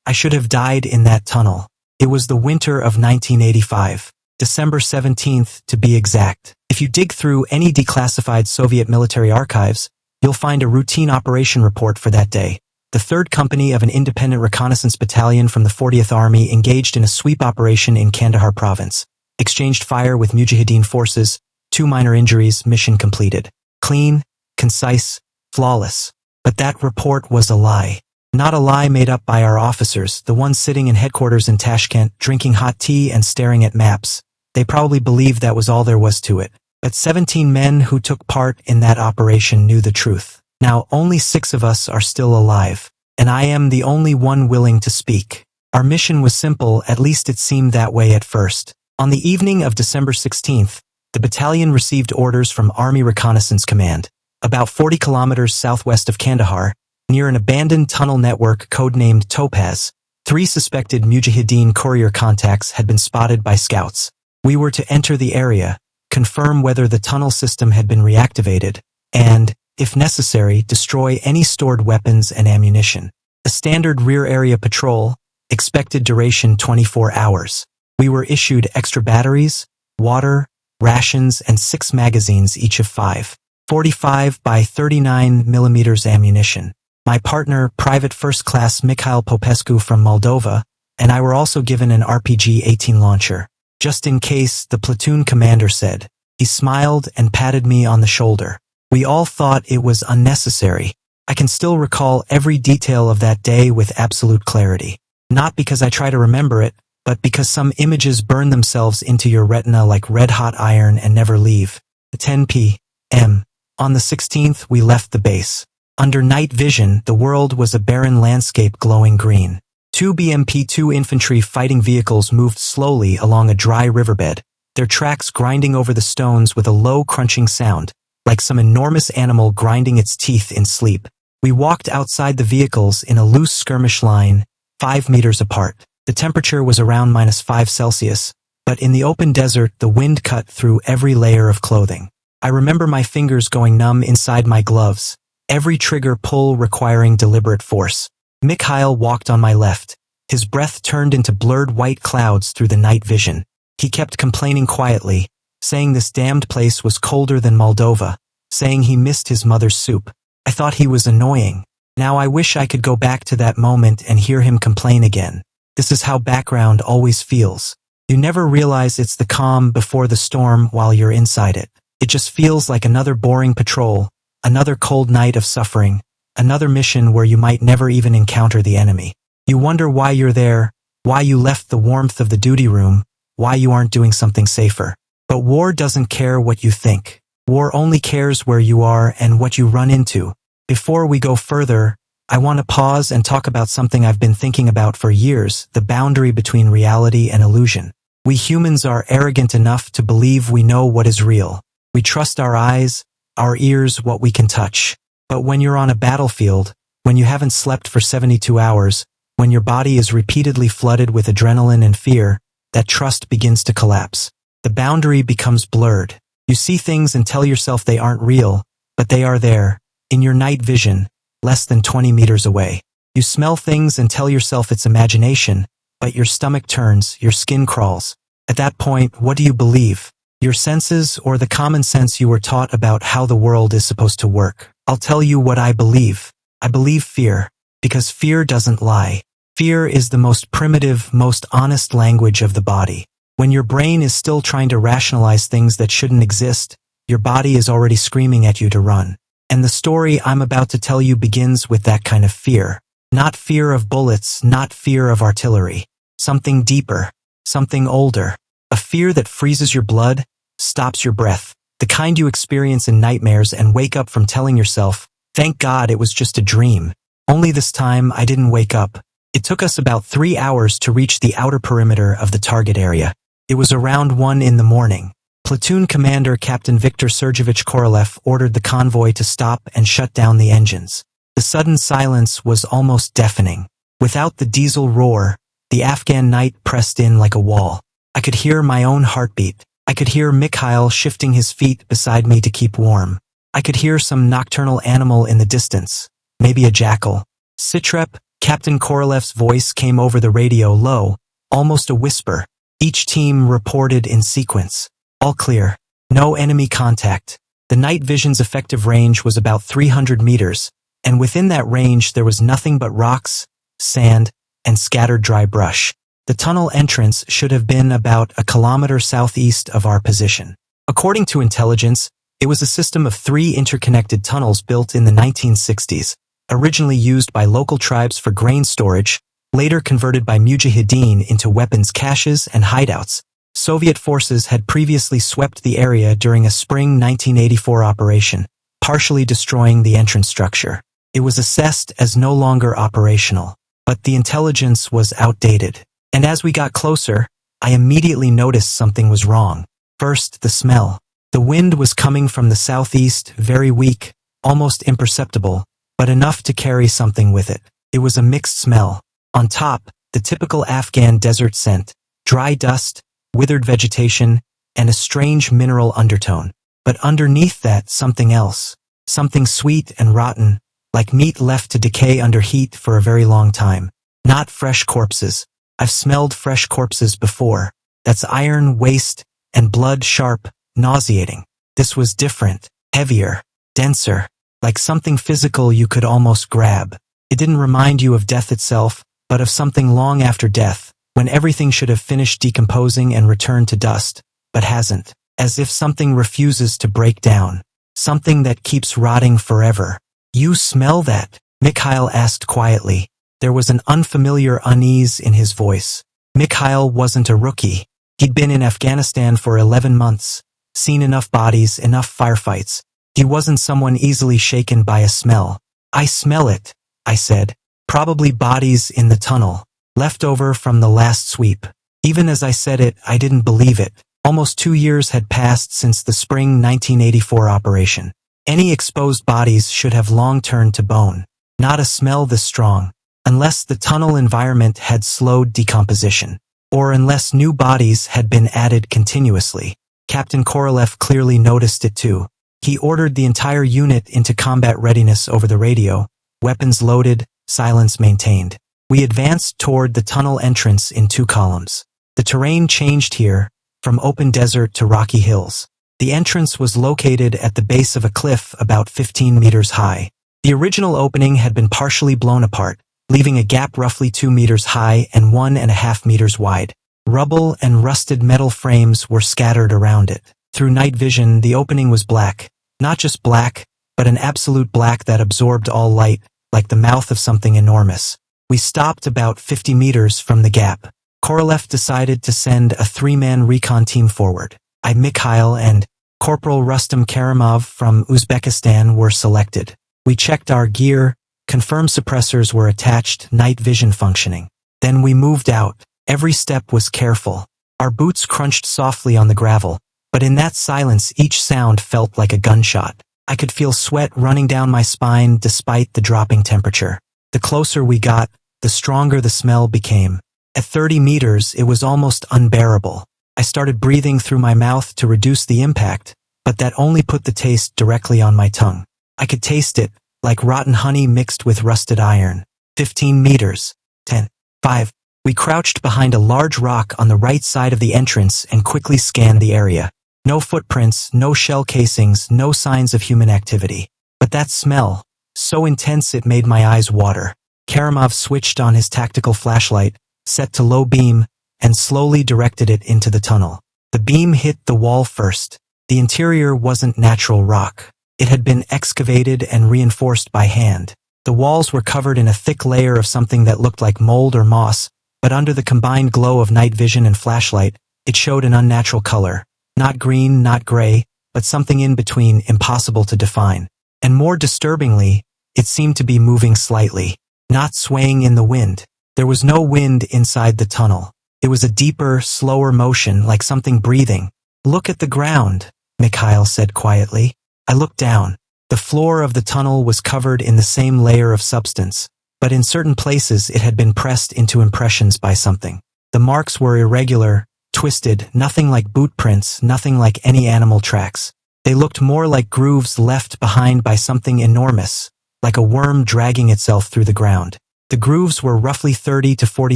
I should have died in that tunnel. It was the winter of 1985. December 17th, to be exact. If you dig through any declassified Soviet military archives, you'll find a routine operation report for that day. The 3rd Company of an independent reconnaissance battalion from the 40th Army engaged in a sweep operation in Kandahar province. Exchanged fire with Mujahideen forces, 2 minor injuries, mission completed. Clean, concise, flawless. But that report was a lie. Not a lie made up by our officers, the ones sitting in headquarters in Tashkent, drinking hot tea and staring at maps. They probably believed that was all there was to it. But 17 men who took part in that operation knew the truth. Now only 6 of us are still alive, and I am the only one willing to speak. Our mission was simple, at least it seemed that way at first. On the evening of December 16th, the battalion received orders from Army Reconnaissance Command, about 40 kilometers southwest of Kandahar, near an abandoned tunnel network codenamed Topaz. 3 suspected Mujahideen courier contacts had been spotted by scouts. We were to enter the area, confirm whether the tunnel system had been reactivated, and, if necessary, destroy any stored weapons and ammunition. A standard rear area patrol, expected duration 24 hours. We were issued extra batteries, water, rations, and 6 magazines, each of 5.45 by 39 millimeters ammunition. My partner, Private First Class Mikhail Popescu from Moldova, and I were also given an RPG-18 launcher. Just in case, the platoon commander said. He smiled and patted me on the shoulder. We all thought it was unnecessary. I can still recall every detail of that day with absolute clarity. Not because I try to remember it, but because some images burn themselves into your retina like red-hot iron and never leave. 10 p.m. On the 16th, we left the base. Under night vision, the world was a barren landscape glowing green. 2 BMP-2 infantry fighting vehicles moved slowly along a dry riverbed, their tracks grinding over the stones with a low crunching sound, like some enormous animal grinding its teeth in sleep. We walked outside the vehicles in a loose skirmish line, 5 meters apart. The temperature was around -5 Celsius, but in the open desert the wind cut through every layer of clothing. I remember my fingers going numb inside my gloves, every trigger pull requiring deliberate force. Mikhail walked on my left. His breath turned into blurred white clouds through the night vision. He kept complaining quietly, saying this damned place was colder than Moldova, saying he missed his mother's soup. I thought he was annoying. Now I wish I could go back to that moment and hear him complain again. This is how background always feels. You never realize it's the calm before the storm while you're inside it. It just feels like another boring patrol, another cold night of suffering, another mission where you might never even encounter the enemy. You wonder why you're there, why you left the warmth of the duty room, why you aren't doing something safer. But war doesn't care what you think. War only cares where you are and what you run into. Before we go further, I want to pause and talk about something I've been thinking about for years, the boundary between reality and illusion. We humans are arrogant enough to believe we know what is real. We trust our eyes, our ears, what we can touch. But when you're on a battlefield, when you haven't slept for 72 hours, when your body is repeatedly flooded with adrenaline and fear, that trust begins to collapse. The boundary becomes blurred. You see things and tell yourself they aren't real, but they are there, in your night vision, less than 20 meters away. You smell things and tell yourself it's imagination, but your stomach turns, your skin crawls. At that point, what do you believe? Your senses or the common sense you were taught about how the world is supposed to work? I'll tell you what I believe. I believe fear, because fear doesn't lie. Fear is the most primitive, most honest language of the body. When your brain is still trying to rationalize things that shouldn't exist, your body is already screaming at you to run. And the story I'm about to tell you begins with that kind of fear. Not fear of bullets, not fear of artillery. Something deeper, something older. A fear that freezes your blood, stops your breath. The kind you experience in nightmares and wake up from telling yourself, "Thank God it was just a dream." Only this time I didn't wake up. It took us about 3 hours to reach the outer perimeter of the target area. It was around 1 in the morning. Platoon Commander Captain Viktor Sergeyevich Korolev ordered the convoy to stop and shut down the engines. The sudden silence was almost deafening. Without the diesel roar, the Afghan night pressed in like a wall. I could hear my own heartbeat. I could hear Mikhail shifting his feet beside me to keep warm. I could hear some nocturnal animal in the distance, maybe a jackal. Sitrep, Captain Korolev's voice came over the radio low, almost a whisper. Each team reported in sequence. All clear. No enemy contact. The night vision's effective range was about 300 meters, and within that range there was nothing but rocks, sand, and scattered dry brush. The tunnel entrance should have been about a kilometer southeast of our position. According to intelligence, it was a system of 3 interconnected tunnels built in the 1960s, originally used by local tribes for grain storage, later converted by mujahideen into weapons caches and hideouts. Soviet forces had previously swept the area during a spring 1984 operation, partially destroying the entrance structure. It was assessed as no longer operational, but the intelligence was outdated. And as we got closer, I immediately noticed something was wrong. First, the smell. The wind was coming from the southeast, very weak, almost imperceptible, but enough to carry something with it. It was a mixed smell. On top, the typical Afghan desert scent, dry dust, withered vegetation, and a strange mineral undertone. But underneath that, something else. Something sweet and rotten, like meat left to decay under heat for a very long time. Not fresh corpses. I've smelled fresh corpses before. That's iron, waste, and blood, sharp, nauseating. This was different, heavier, denser, like something physical you could almost grab. It didn't remind you of death itself, but of something long after death, when everything should have finished decomposing and returned to dust, but hasn't. As if something refuses to break down. Something that keeps rotting forever. You smell that? Mikhail asked quietly. There was an unfamiliar unease in his voice. Mikhail wasn't a rookie. He'd been in Afghanistan for 11 months, seen enough bodies, enough firefights. He wasn't someone easily shaken by a smell. I smell it, I said. Probably bodies in the tunnel, left over from the last sweep. Even as I said it, I didn't believe it. Almost 2 years had passed since the spring 1984 operation. Any exposed bodies should have long turned to bone. Not a smell this strong. Unless the tunnel environment had slowed decomposition, or unless new bodies had been added continuously. Captain Korolev clearly noticed it too. He ordered the entire unit into combat readiness over the radio, weapons loaded, silence maintained. We advanced toward the tunnel entrance in 2 columns. The terrain changed here, from open desert to rocky hills. The entrance was located at the base of a cliff about 15 meters high. The original opening had been partially blown apart, leaving a gap roughly 2 meters high and 1.5 meters wide. Rubble and rusted metal frames were scattered around it. Through night vision, the opening was black. Not just black, but an absolute black that absorbed all light, like the mouth of something enormous. We stopped about 50 meters from the gap. Korolev decided to send a 3-man recon team forward. Mikhail and Corporal Rustam Karimov from Uzbekistan were selected. We checked our gear, confirmed suppressors were attached, night vision functioning. Then we moved out. Every step was careful. Our boots crunched softly on the gravel, but in that silence each sound felt like a gunshot. I could feel sweat running down my spine despite the dropping temperature. The closer we got, the stronger the smell became. At 30 meters, it was almost unbearable. I started breathing through my mouth to reduce the impact, but that only put the taste directly on my tongue. I could taste it, like rotten honey mixed with rusted iron. 15 meters. 10. 5. We crouched behind a large rock on the right side of the entrance and quickly scanned the area. No footprints, no shell casings, no signs of human activity. But that smell, so intense it made my eyes water. Karimov switched on his tactical flashlight, set to low beam, and slowly directed it into the tunnel. The beam hit the wall first. The interior wasn't natural rock. It had been excavated and reinforced by hand. The walls were covered in a thick layer of something that looked like mold or moss, but under the combined glow of night vision and flashlight, it showed an unnatural color. Not green, not gray, but something in between, impossible to define. And more disturbingly, it seemed to be moving slightly, not swaying in the wind. There was no wind inside the tunnel. It was a deeper, slower motion, like something breathing. Look at the ground, Mikhail said quietly. I looked down. The floor of the tunnel was covered in the same layer of substance, but in certain places it had been pressed into impressions by something. The marks were irregular, twisted, nothing like boot prints, nothing like any animal tracks. They looked more like grooves left behind by something enormous, like a worm dragging itself through the ground. The grooves were roughly 30 to 40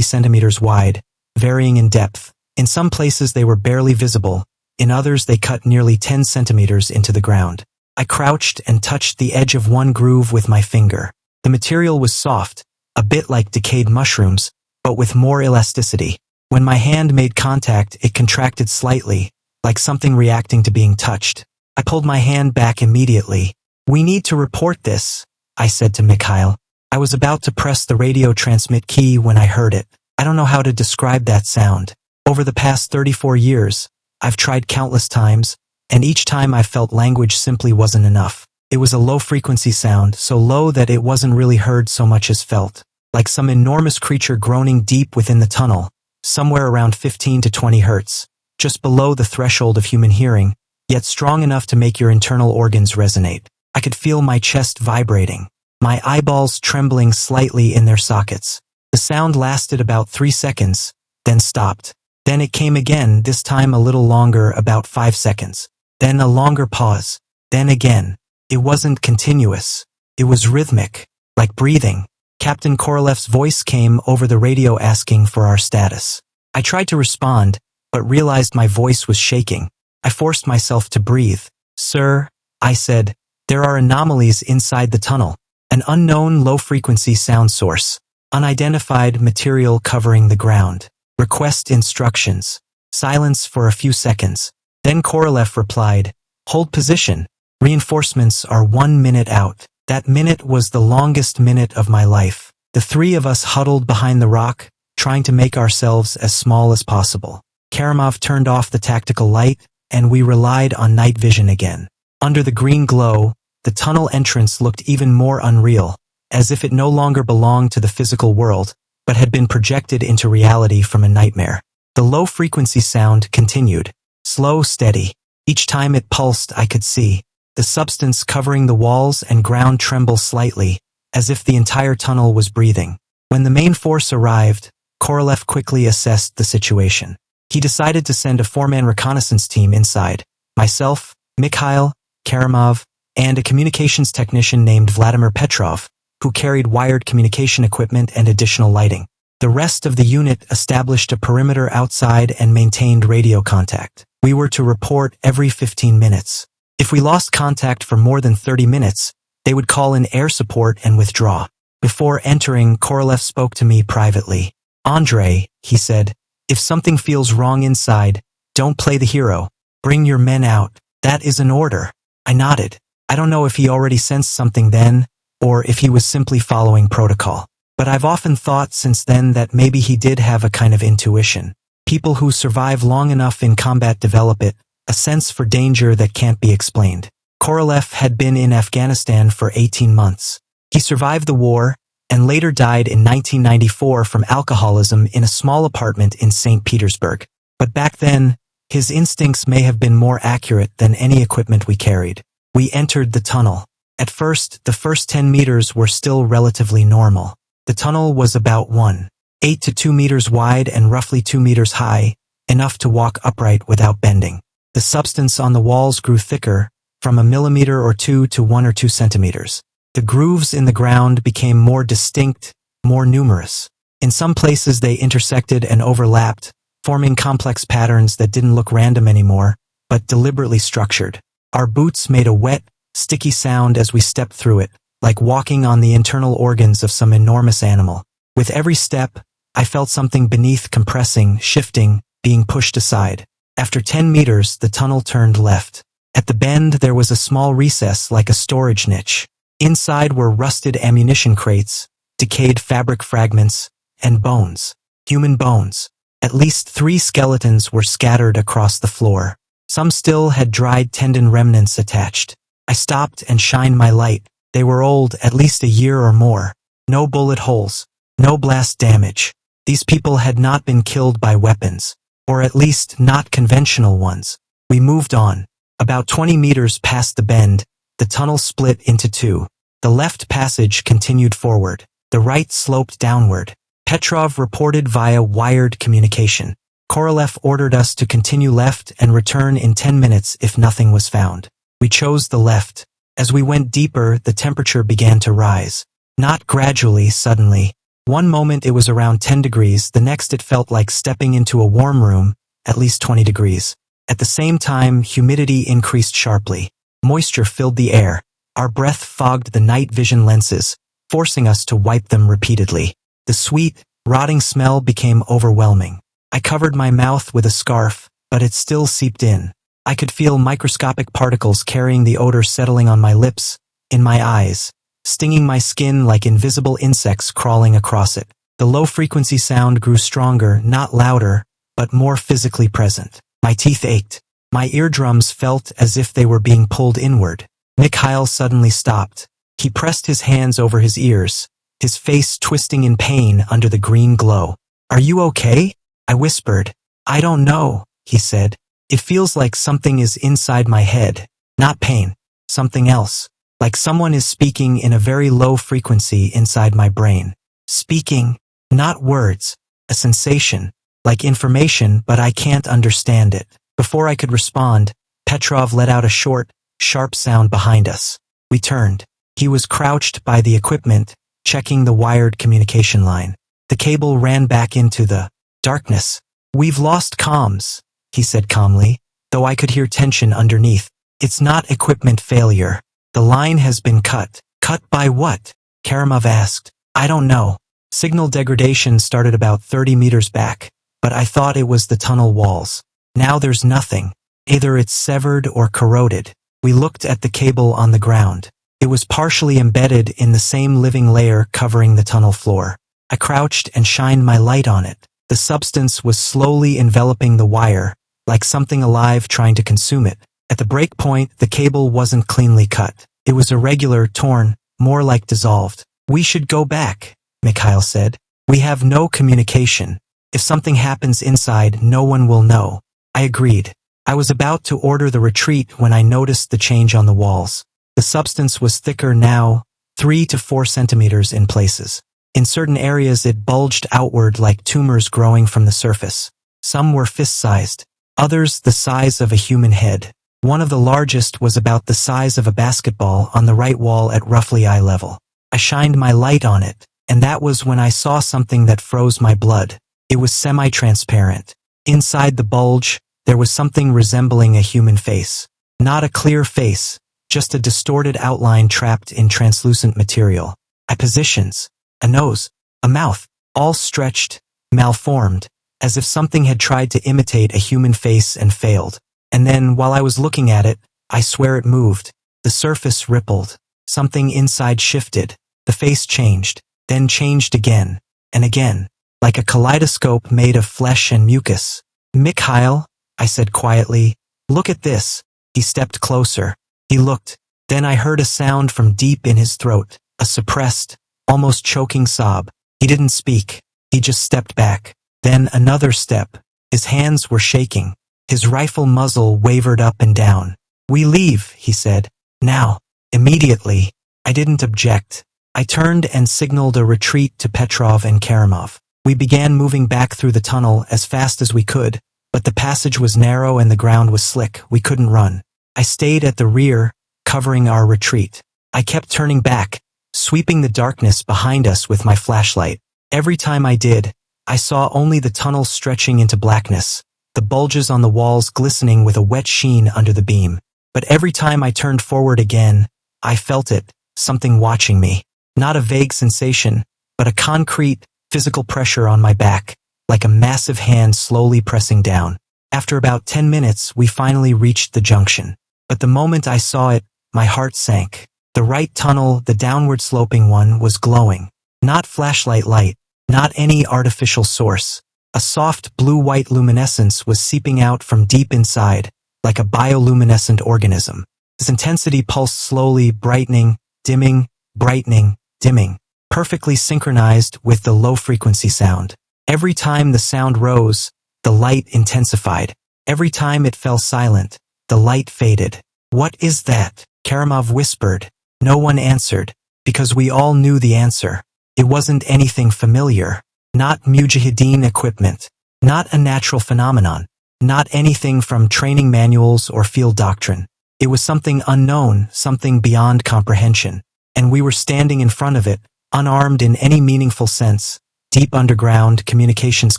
centimeters wide, varying in depth. In some places they were barely visible, in others they cut nearly 10 centimeters into the ground. I crouched and touched the edge of one groove with my finger. The material was soft, a bit like decayed mushrooms, but with more elasticity. When my hand made contact, it contracted slightly, like something reacting to being touched. I pulled my hand back immediately. "We need to report this," I said to Mikhail. I was about to press the radio transmit key when I heard it. I don't know how to describe that sound. Over the past 34 years, I've tried countless times, and each time I felt language simply wasn't enough. It was a low-frequency sound, so low that it wasn't really heard so much as felt. Like some enormous creature groaning deep within the tunnel, somewhere around 15 to 20 hertz, just below the threshold of human hearing, yet strong enough to make your internal organs resonate. I could feel my chest vibrating, my eyeballs trembling slightly in their sockets. The sound lasted about 3 seconds, then stopped. Then it came again, this time a little longer, about 5 seconds. Then a longer pause. Then again. It wasn't continuous. It was rhythmic, like breathing. Captain Korolev's voice came over the radio asking for our status. I tried to respond, but realized my voice was shaking. I forced myself to breathe. "Sir," I said, "there are anomalies inside the tunnel. An unknown low-frequency sound source. Unidentified material covering the ground. Request instructions." Silence for a few seconds. Then Korolev replied, "Hold position. Reinforcements are 1 minute out." That minute was the longest minute of my life. The three of us huddled behind the rock, trying to make ourselves as small as possible. Karamov turned off the tactical light, and we relied on night vision again. Under the green glow, the tunnel entrance looked even more unreal, as if it no longer belonged to the physical world, but had been projected into reality from a nightmare. The low-frequency sound continued, slow, steady. Each time it pulsed, I could see the substance covering the walls and ground tremble slightly, as if the entire tunnel was breathing. When the main force arrived, Korolev quickly assessed the situation. He decided to send a 4-man reconnaissance team inside. Myself, Mikhail, Karamov, and a communications technician named Vladimir Petrov, who carried wired communication equipment and additional lighting. The rest of the unit established a perimeter outside and maintained radio contact. We were to report every 15 minutes. If we lost contact for more than 30 minutes, they would call in air support and withdraw. Before entering, Korolev spoke to me privately. "Andrei," he said, "if something feels wrong inside, don't play the hero. Bring your men out. That is an order." I nodded. I don't know if he already sensed something then, or if he was simply following protocol. But I've often thought since then that maybe he did have a kind of intuition. People who survive long enough in combat develop it, a sense for danger that can't be explained. Korolev had been in Afghanistan for 18 months. He survived the war, and later died in 1994 from alcoholism in a small apartment in St. Petersburg. But back then, his instincts may have been more accurate than any equipment we carried. We entered the tunnel. At first, the first 10 meters were still relatively normal. The tunnel was about 1.8 to 2 meters wide and roughly 2 meters high, enough to walk upright without bending. The substance on the walls grew thicker, from a millimeter or two to 1 or 2 centimeters. The grooves in the ground became more distinct, more numerous. In some places they intersected and overlapped, forming complex patterns that didn't look random anymore, but deliberately structured. Our boots made a wet, sticky sound as we stepped through it, like walking on the internal organs of some enormous animal. With every step, I felt something beneath compressing, shifting, being pushed aside. After 10 meters, the tunnel turned left. At the bend, there was a small recess like a storage niche. Inside were rusted ammunition crates, decayed fabric fragments, and bones. Human bones. At least 3 skeletons were scattered across the floor. Some still had dried tendon remnants attached. I stopped and shined my light. They were old, at least a year or more. No bullet holes. No blast damage. These people had not been killed by weapons. Or at least not conventional ones. We moved on. About 20 meters past the bend, the tunnel split into 2. The left passage continued forward. The right sloped downward. Petrov reported via wired communication. Korolev ordered us to continue left and return in 10 minutes if nothing was found. We chose the left. As we went deeper, the temperature began to rise. Not gradually, suddenly. One moment it was around 10 degrees, the next it felt like stepping into a warm room, at least 20 degrees. At the same time, humidity increased sharply. Moisture filled the air. Our breath fogged the night vision lenses, forcing us to wipe them repeatedly. The sweet, rotting smell became overwhelming. I covered my mouth with a scarf, but it still seeped in. I could feel microscopic particles carrying the odor settling on my lips, in my eyes, stinging my skin like invisible insects crawling across it. The low-frequency sound grew stronger, not louder, but more physically present. My teeth ached. My eardrums felt as if they were being pulled inward. Mikhail suddenly stopped. He pressed his hands over his ears, his face twisting in pain under the green glow. "Are you okay?" I whispered. "I don't know," he said. "It feels like something is inside my head. Not pain. Something else. Like someone is speaking in a very low frequency inside my brain. Speaking, not words. A sensation. Like information, but I can't understand it." Before I could respond, Petrov let out a short, sharp sound behind us. We turned. He was crouched by the equipment, checking the wired communication line. The cable ran back into the darkness. "We've lost comms," he said calmly, though I could hear tension underneath. "It's not equipment failure. The line has been cut." "Cut by what?" Karamov asked. "I don't know. Signal degradation started about 30 meters back, but I thought it was the tunnel walls. Now there's nothing. Either it's severed or corroded." We looked at the cable on the ground. It was partially embedded in the same living layer covering the tunnel floor. I crouched and shined my light on it. The substance was slowly enveloping the wire, like something alive trying to consume it. At the break point, the cable wasn't cleanly cut. It was irregular, torn, more like dissolved. "We should go back," Mikhail said. "We have no communication. If something happens inside, no one will know." I agreed. I was about to order the retreat when I noticed the change on the walls. The substance was thicker now, 3 to 4 centimeters in places. In certain areas it bulged outward like tumors growing from the surface. Some were fist-sized, others the size of a human head. One of the largest was about the size of a basketball on the right wall at roughly eye level. I shined my light on it, and that was when I saw something that froze my blood. It was semi-transparent. Inside the bulge, there was something resembling a human face. Not a clear face, just a distorted outline trapped in translucent material. Positions, a nose, a mouth, all stretched, malformed, as if something had tried to imitate a human face and failed. And then, while I was looking at it, I swear it moved. The surface rippled. Something inside shifted. The face changed, then changed again, and again, like a kaleidoscope made of flesh and mucus. "Mikhail," I said quietly, "look at this." He stepped closer. He looked. Then I heard a sound from deep in his throat, a suppressed, almost choking sob. He didn't speak. He just stepped back. Then another step. His hands were shaking. His rifle muzzle wavered up and down. "We leave," he said. "Now." Immediately. I didn't object. I turned and signaled a retreat to Petrov and Karamov. We began moving back through the tunnel as fast as we could, but the passage was narrow and the ground was slick. We couldn't run. I stayed at the rear, covering our retreat. I kept turning back, sweeping the darkness behind us with my flashlight. Every time I did, I saw only the tunnel stretching into blackness, the bulges on the walls glistening with a wet sheen under the beam. But every time I turned forward again, I felt it, something watching me. Not a vague sensation, but a concrete, physical pressure on my back, like a massive hand slowly pressing down. After about 10 minutes, we finally reached the junction. But the moment I saw it, my heart sank. The right tunnel, the downward sloping one, was glowing. Not flashlight light, not any artificial source. A soft blue-white luminescence was seeping out from deep inside, like a bioluminescent organism. This intensity pulsed slowly, brightening, dimming, brightening, dimming, perfectly synchronized with the low-frequency sound. Every time the sound rose, the light intensified. Every time it fell silent, the light faded. "What is that?" Karamov whispered. No one answered, because we all knew the answer. It wasn't anything familiar. Not mujahideen equipment. Not a natural phenomenon. Not anything from training manuals or field doctrine. It was something unknown, something beyond comprehension. And we were standing in front of it, unarmed in any meaningful sense, deep underground, communications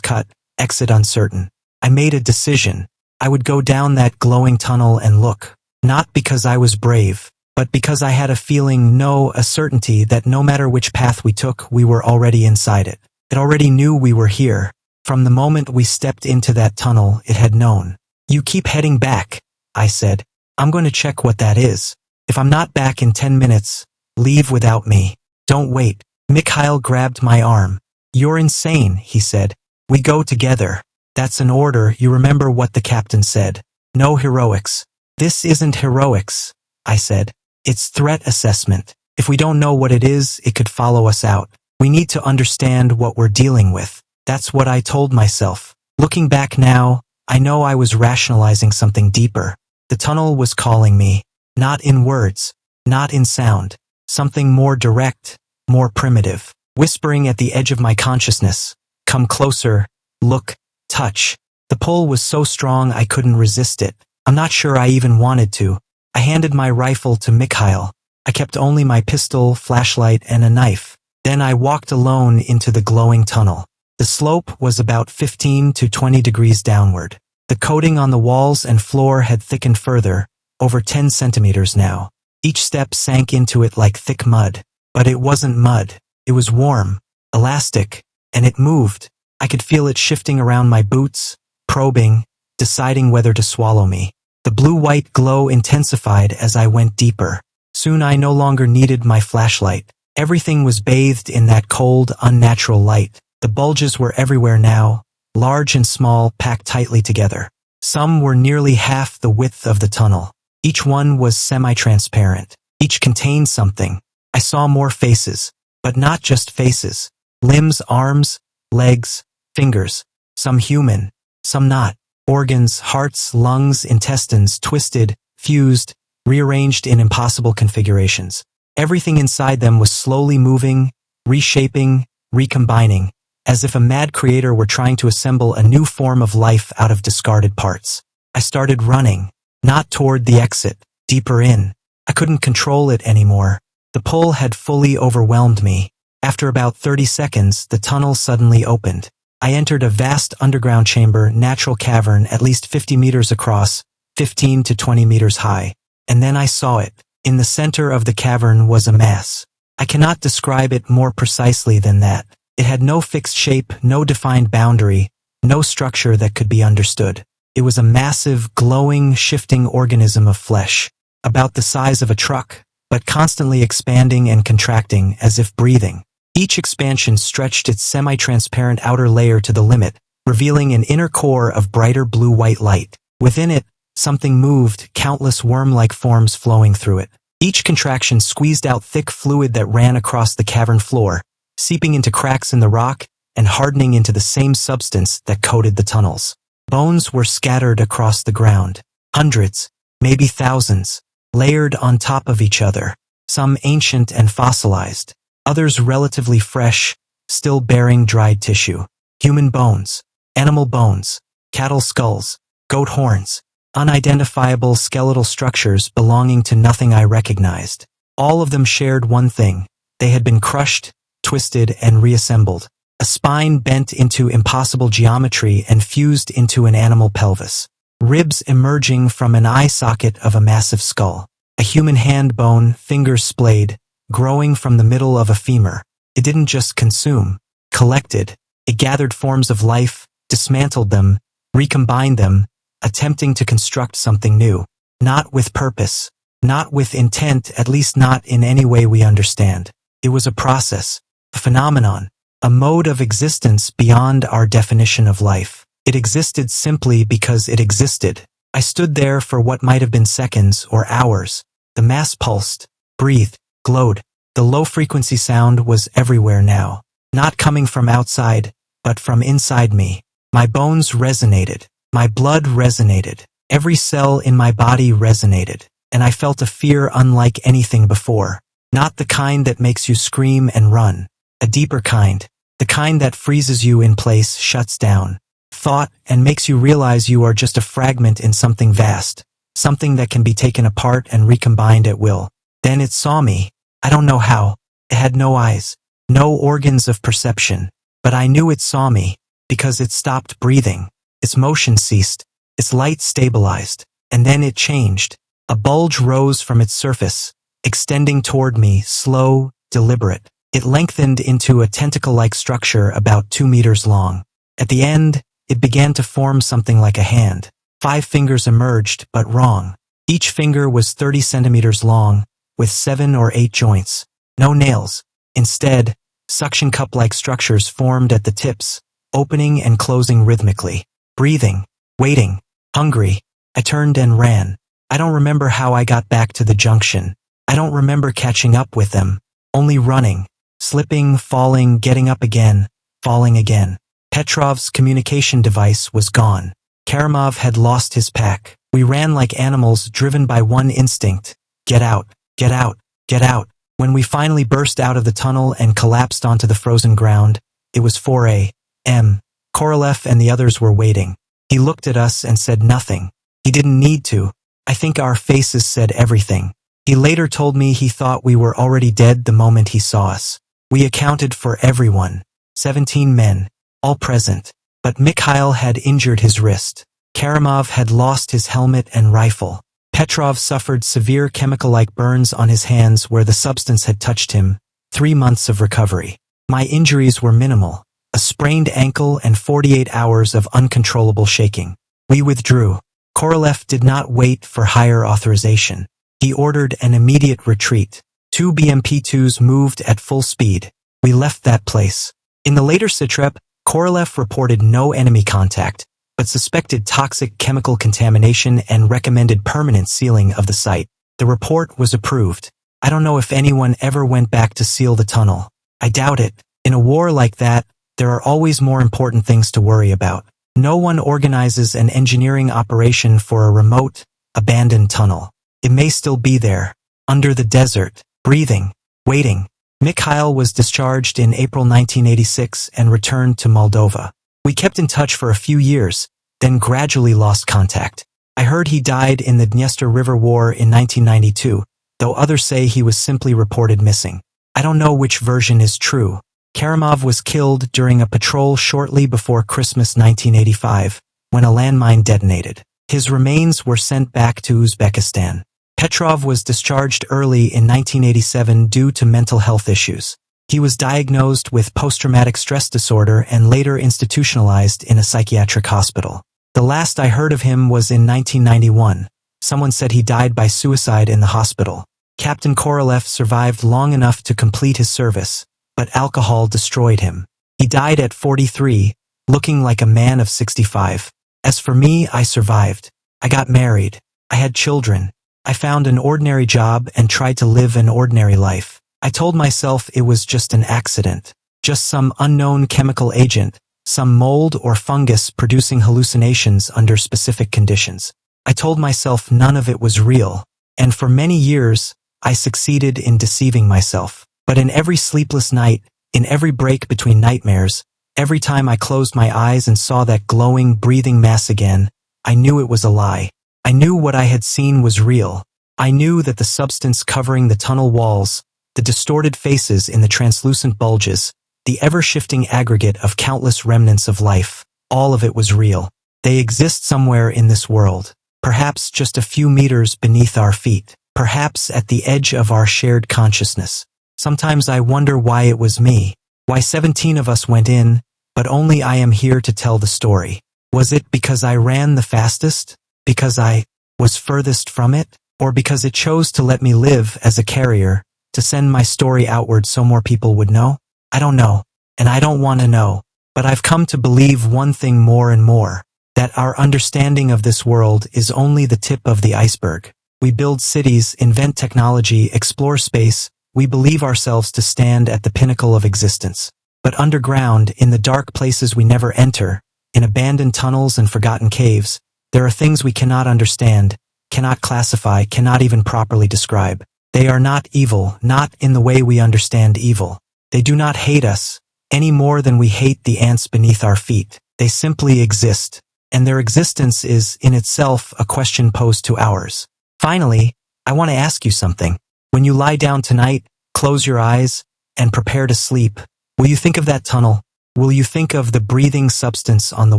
cut, exit uncertain. I made a decision. I would go down that glowing tunnel and look, not because I was brave, but because I had a feeling, a certainty that no matter which path we took, we were already inside it. It already knew we were here. From the moment we stepped into that tunnel, it had known. You keep heading back, I said. I'm going to check what that is. If I'm not back in 10 minutes, leave without me. Don't wait. Mikhail grabbed my arm. You're insane, he said. We go together. That's an order. You remember what the captain said. No heroics. This isn't heroics, I said. It's threat assessment. If we don't know what it is, it could follow us out. We need to understand what we're dealing with. That's what I told myself. Looking back now, I know I was rationalizing something deeper. The tunnel was calling me. Not in words, not in sound. Something more direct, more primitive. Whispering at the edge of my consciousness. Come closer, look, touch. The pull was so strong I couldn't resist it. I'm not sure I even wanted to. I handed my rifle to Mikhail. I kept only my pistol, flashlight, and a knife. Then I walked alone into the glowing tunnel. The slope was about 15 to 20 degrees downward. The coating on the walls and floor had thickened further, over 10 centimeters now. Each step sank into it like thick mud. But it wasn't mud. It was warm, elastic, and it moved. I could feel it shifting around my boots, probing, deciding whether to swallow me. The blue-white glow intensified as I went deeper. Soon I no longer needed my flashlight. Everything was bathed in that cold, unnatural light. The bulges were everywhere now, large and small, packed tightly together. Some were nearly half the width of the tunnel. Each one was semi-transparent. Each contained something. I saw more faces, but not just faces. Limbs, arms, legs, fingers. Some human, some not. Organs, hearts, lungs, intestines, twisted, fused, rearranged in impossible configurations. Everything inside them was slowly moving, reshaping, recombining, as if a mad creator were trying to assemble a new form of life out of discarded parts. I started running, not toward the exit, deeper in. I couldn't control it anymore. The pull had fully overwhelmed me. After about 30 seconds, the tunnel suddenly opened. I entered a vast underground chamber, natural cavern at least 50 meters across, 15 to 20 meters high. And then I saw it. In the center of the cavern was a mass. I cannot describe it more precisely than that. It had no fixed shape, no defined boundary, no structure that could be understood. It was a massive, glowing, shifting organism of flesh, about the size of a truck, but constantly expanding and contracting as if breathing. Each expansion stretched its semi-transparent outer layer to the limit, revealing an inner core of brighter blue-white light. Within it, something moved, countless worm-like forms flowing through it. Each contraction squeezed out thick fluid that ran across the cavern floor, seeping into cracks in the rock and hardening into the same substance that coated the tunnels. Bones were scattered across the ground. Hundreds, maybe thousands, layered on top of each other. Some ancient and fossilized. Others relatively fresh, still bearing dried tissue. Human bones, animal bones, cattle skulls, goat horns, unidentifiable skeletal structures belonging to nothing I recognized. All of them shared one thing. They had been crushed, twisted, and reassembled. A spine bent into impossible geometry and fused into an animal pelvis. Ribs emerging from an eye socket of a massive skull. A human hand bone, fingers splayed, growing from the middle of a femur. It didn't just consume, collected. It gathered forms of life, dismantled them, recombined them, attempting to construct something new. Not with purpose, not with intent, at least not in any way we understand. It was a process, a phenomenon, a mode of existence beyond our definition of life. It existed simply because it existed. I stood there for what might have been seconds or hours. The mass pulsed, breathed, glowed. The low-frequency sound was everywhere now, not coming from outside, but from inside me. My bones resonated. My blood resonated. Every cell in my body resonated, and I felt a fear unlike anything before. Not the kind that makes you scream and run. A deeper kind. The kind that freezes you in place, shuts down thought, and makes you realize you are just a fragment in something vast. Something that can be taken apart and recombined at will. Then it saw me. I don't know how. It had no eyes, no organs of perception. But I knew it saw me, because it stopped breathing. Its motion ceased, its light stabilized, and then it changed. A bulge rose from its surface, extending toward me, slow, deliberate. It lengthened into a tentacle-like structure about 2 meters long. At the end, it began to form something like a hand. 5 fingers emerged, but wrong. Each finger was 30 centimeters long, with 7 or 8 joints. No nails. Instead, suction cup-like structures formed at the tips, opening and closing rhythmically. Breathing, waiting, hungry. I turned and ran. I don't remember how I got back to the junction. I don't remember catching up with them. Only running, slipping, falling, getting up again, falling again. Petrov's communication device was gone. Karamov had lost his pack. We ran like animals driven by one instinct. Get out, get out, get out. When we finally burst out of the tunnel and collapsed onto the frozen ground, it was 4 a.m. Korolev and the others were waiting. He looked at us and said nothing. He didn't need to. I think our faces said everything. He later told me he thought we were already dead the moment he saw us. We accounted for everyone. 17 men, all present. But Mikhail had injured his wrist. Karamov had lost his helmet and rifle. Petrov suffered severe chemical-like burns on his hands where the substance had touched him. 3 months of recovery. My injuries were minimal. A sprained ankle and 48 hours of uncontrollable shaking. We withdrew. Korolev did not wait for higher authorization. He ordered an immediate retreat. 2 BMP-2s moved at full speed. We left that place. In the later sitrep, Korolev reported no enemy contact, but suspected toxic chemical contamination and recommended permanent sealing of the site. The report was approved. I don't know if anyone ever went back to seal the tunnel. I doubt it. In a war like that, there are always more important things to worry about. No one organizes an engineering operation for a remote, abandoned tunnel. It may still be there, under the desert, breathing, waiting. Mikhail was discharged in April 1986 and returned to Moldova. We kept in touch for a few years, then gradually lost contact. I heard he died in the Dniester River War in 1992, though others say he was simply reported missing. I don't know which version is true. Karamov was killed during a patrol shortly before Christmas 1985, when a landmine detonated. His remains were sent back to Uzbekistan. Petrov was discharged early in 1987 due to mental health issues. He was diagnosed with post-traumatic stress disorder and later institutionalized in a psychiatric hospital. The last I heard of him was in 1991. Someone said he died by suicide in the hospital. Captain Korolev survived long enough to complete his service, but alcohol destroyed him. He died at 43, looking like a man of 65. As for me, I survived. I got married. I had children. I found an ordinary job and tried to live an ordinary life. I told myself it was just an accident, just some unknown chemical agent, some mold or fungus producing hallucinations under specific conditions. I told myself none of it was real, and for many years, I succeeded in deceiving myself. But in every sleepless night, in every break between nightmares, every time I closed my eyes and saw that glowing, breathing mass again, I knew it was a lie. I knew what I had seen was real. I knew that the substance covering the tunnel walls, the distorted faces in the translucent bulges, the ever-shifting aggregate of countless remnants of life, all of it was real. They exist somewhere in this world, perhaps just a few meters beneath our feet, perhaps at the edge of our shared consciousness. Sometimes I wonder why it was me, why 17 of us went in, but only I am here to tell the story. Was it because I ran the fastest? Because I was furthest from it? Or because it chose to let me live as a carrier, to send my story outward so more people would know? I don't know, and I don't want to know, but I've come to believe one thing more and more, that our understanding of this world is only the tip of the iceberg. We build cities, invent technology, explore space. We believe ourselves to stand at the pinnacle of existence. But underground, in the dark places we never enter, in abandoned tunnels and forgotten caves, there are things we cannot understand, cannot classify, cannot even properly describe. They are not evil, not in the way we understand evil. They do not hate us, any more than we hate the ants beneath our feet. They simply exist, and their existence is, in itself, a question posed to ours. Finally, I want to ask you something. When you lie down tonight, close your eyes, and prepare to sleep. Will you think of that tunnel? Will you think of the breathing substance on the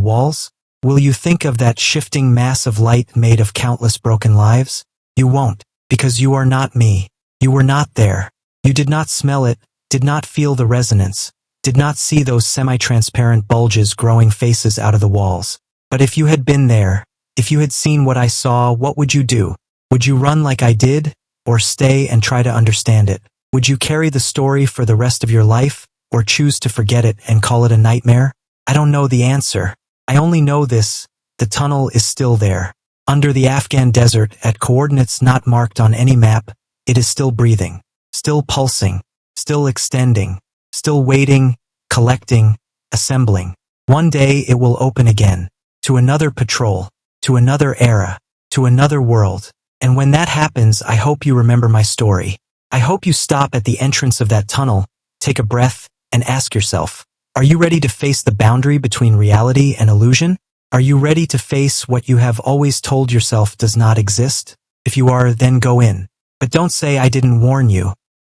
walls? Will you think of that shifting mass of light made of countless broken lives? You won't, because you are not me. You were not there. You did not smell it, did not feel the resonance, did not see those semi-transparent bulges growing faces out of the walls. But if you had been there, if you had seen what I saw, what would you do? Would you run like I did, or stay and try to understand it? Would you carry the story for the rest of your life, or choose to forget it and call it a nightmare? I don't know the answer. I only know this: the tunnel is still there. Under the Afghan desert, at coordinates not marked on any map, it is still breathing, still pulsing, still extending, still waiting, collecting, assembling. One day it will open again, to another patrol, to another era, to another world. And when that happens, I hope you remember my story. I hope you stop at the entrance of that tunnel, take a breath, and ask yourself, are you ready to face the boundary between reality and illusion? Are you ready to face what you have always told yourself does not exist? If you are, then go in. But don't say I didn't warn you.